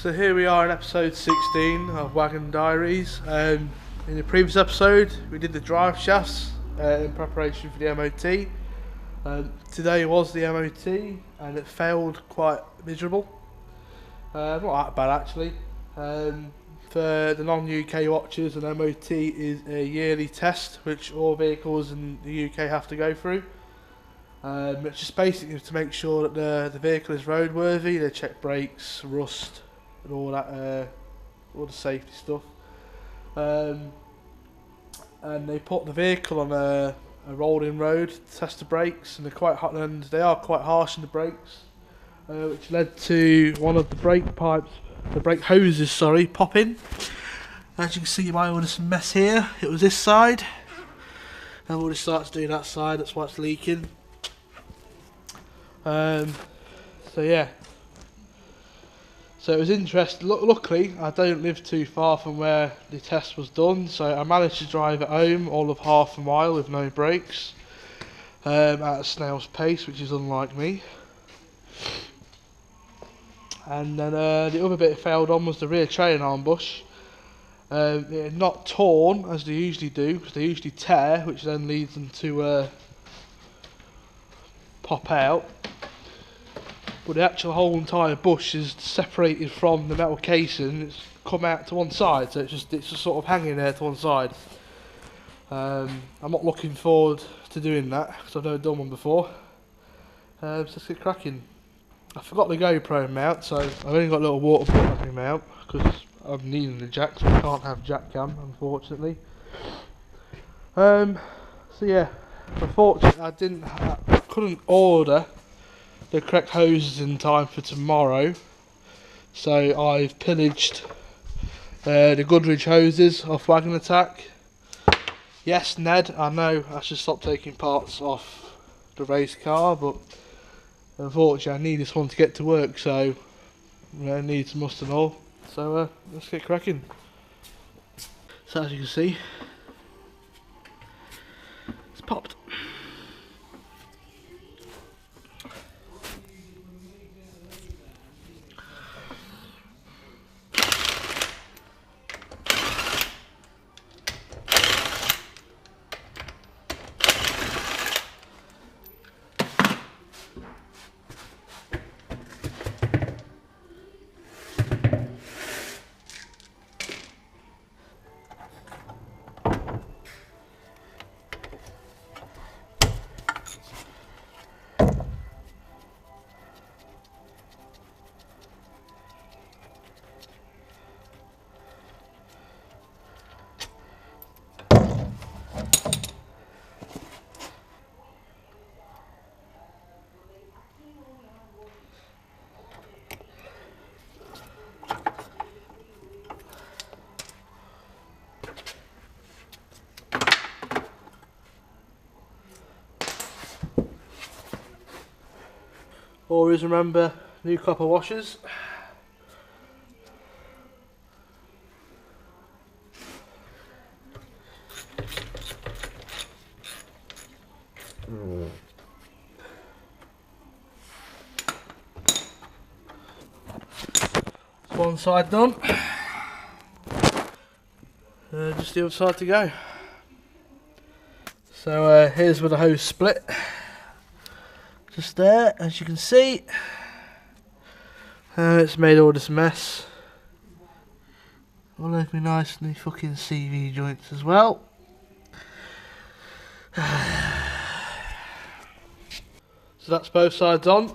So here we are in episode 16 of Wagon Diaries. In the previous episode we did the drive shafts in preparation for the MOT. Today was the MOT and it failed quite miserable. Not that bad actually. For the non-UK watchers, an MOT is a yearly test which all vehicles in the UK have to go through. It's just basically to make sure that the vehicle is roadworthy. They check brakes, rust and all that, all the safety stuff. And they put the vehicle on a rolling road to test the brakes, and they are quite harsh in the brakes, which led to one of the brake hoses, popping. As you can see, my order's some mess here. It was this side. I've already started to do that side. That's why it's leaking. So yeah. So it was interesting. Luckily, I don't live too far from where the test was done, so I managed to drive it home all of half a mile with no brakes, at a snail's pace, which is unlike me. And then the other bit it failed on was the rear trailing arm bush. It had not torn as they usually do, because they usually tear, which then leads them to pop out. But the actual whole entire bush is separated from the metal casing. It's come out to one side, so it's just sort of hanging there to one side. I'm not looking forward to doing that because I've never done one before. So let's get cracking. I forgot the GoPro mount, so I've only got a little water bottle as my mount because I'm needing the jack, so I can't have jack cam, unfortunately. So yeah, unfortunately I couldn't order the correct hoses in time for tomorrow, so I've pillaged the Goodrich hoses off Wagon Attack. Yes, Ned, I know I should stop taking parts off the race car, but unfortunately I need this one to get to work, so I need some must and all. So let's get cracking. So as you can see, it's popped. Always remember new copper washers. One side done. Just the other side to go. So here's where the hose split. Just there, as you can see. It's made all this mess. All over me nice new fucking CV joints as well. So that's both sides on.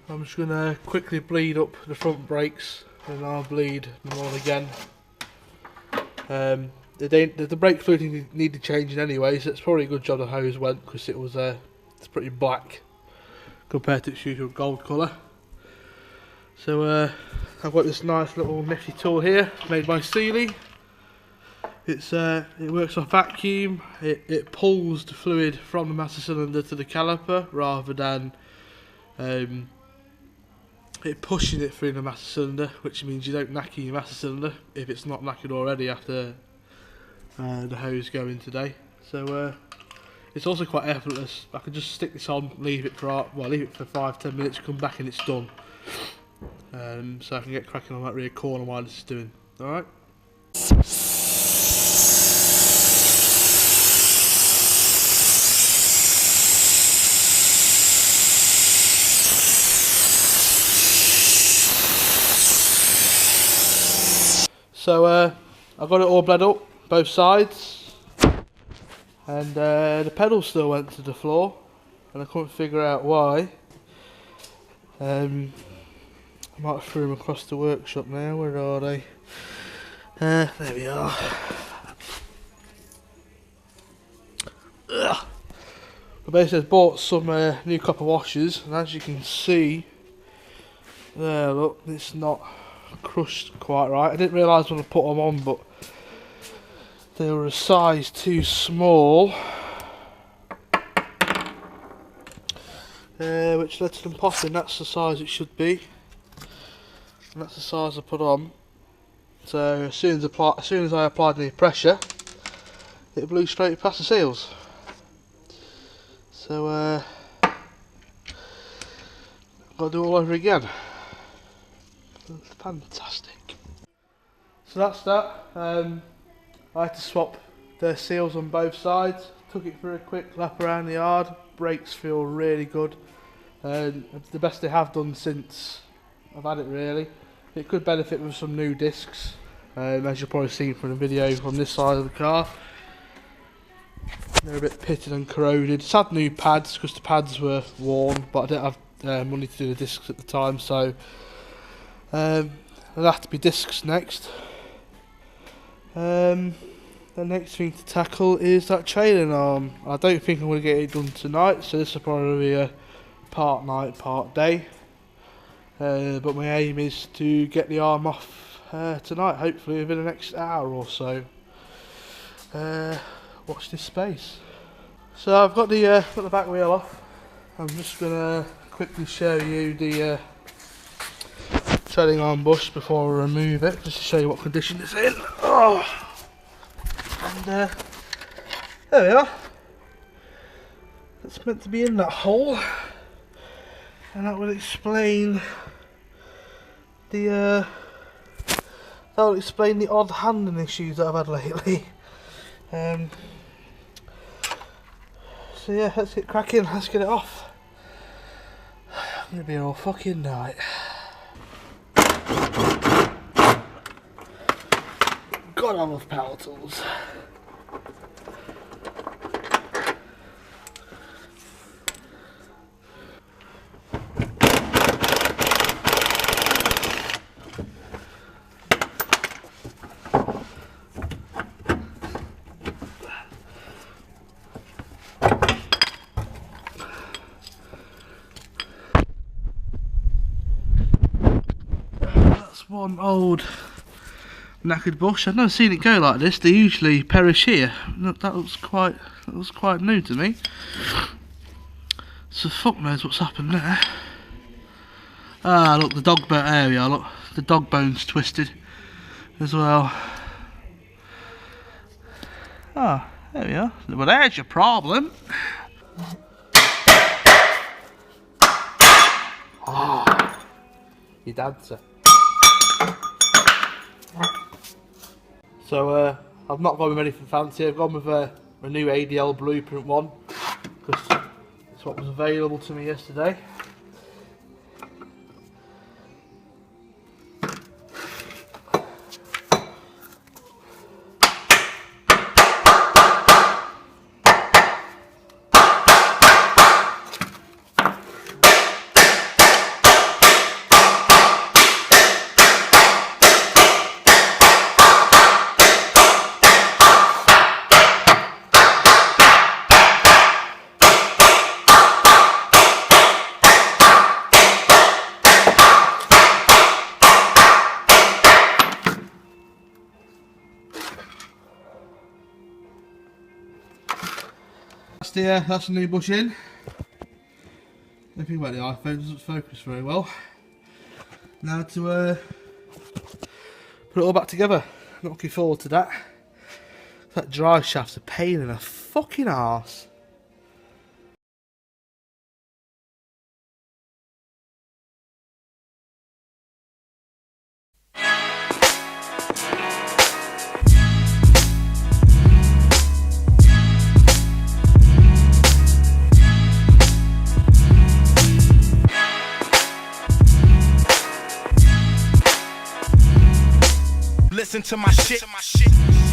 I'm just gonna quickly bleed up the front brakes and I'll bleed them all again. The brake fluid needed changing anyway, so it's probably a good job the hose went, because it's pretty black compared to its usual gold colour. So I've got this nice little nifty tool here made by Sealy. It works off vacuum. It pulls the fluid from the master cylinder to the caliper rather than it pushing it through the master cylinder, which means you don't knacker your master cylinder if it's not knackered already after the hose going today. So It's also quite effortless. I can just stick this on, leave it for 5-10 minutes, come back and it's done. So I can get cracking on that rear corner while this is doing. Alright? So I got it all bled up, both sides, and the pedals still went to the floor, and I couldn't figure out why. I might have threw them across the workshop now. Where are they? There we are. Ugh. I basically bought some new copper washers, and as you can see, there, look, it's not crushed quite right. I didn't realise when I put them on, but they were a size too small, which led to them popping. That's the size it should be, and that's the size I put on. So as soon as I applied any pressure, it blew straight past the seals. So I've got to do it all over again. Fantastic. So that's that. I had to swap the seals on both sides. Took it for a quick lap around the yard. Brakes feel really good. The best they have done since I've had it, really. It could benefit with some new discs, as you've probably seen from the video from this side of the car. They're a bit pitted and corroded. It's had new pads because the pads were worn, but I didn't have money to do the discs at the time, so there'll have to be discs next. The next thing to tackle is that trailing arm. I don't think I'm going to get it done tonight, so this will probably be a part night, part day. But my aim is to get the arm off tonight, hopefully within the next hour or so. Watch this space. So I've got the back wheel off. I'm just going to quickly show you the trailing arm bush before I remove it, just to show you what condition it's in. Oh. And there we are. It's meant to be in that hole, and that will explain the odd handling issues that I've had lately. So yeah, let's get cracking. Let's get it off. I'm gonna be here all fucking night. God, I love power tools. That's one old knackered bush. I've never seen it go like this. They usually perish here. That was quite new to me. So fuck knows what's happened there. Ah, look, the dog bone area. Look, the dog bone's twisted as well. Ah, there we are. Well, there's your problem. Ah, your dancer. So I've not gone with anything fancy. I've gone with a new ADL blueprint one because it's what was available to me yesterday. That's the new bush in. Don't think about the iPhone, doesn't focus very well. Now to put it all back together. Not looking forward to that. That drive shaft's a pain in the fucking arse. listen to my shit.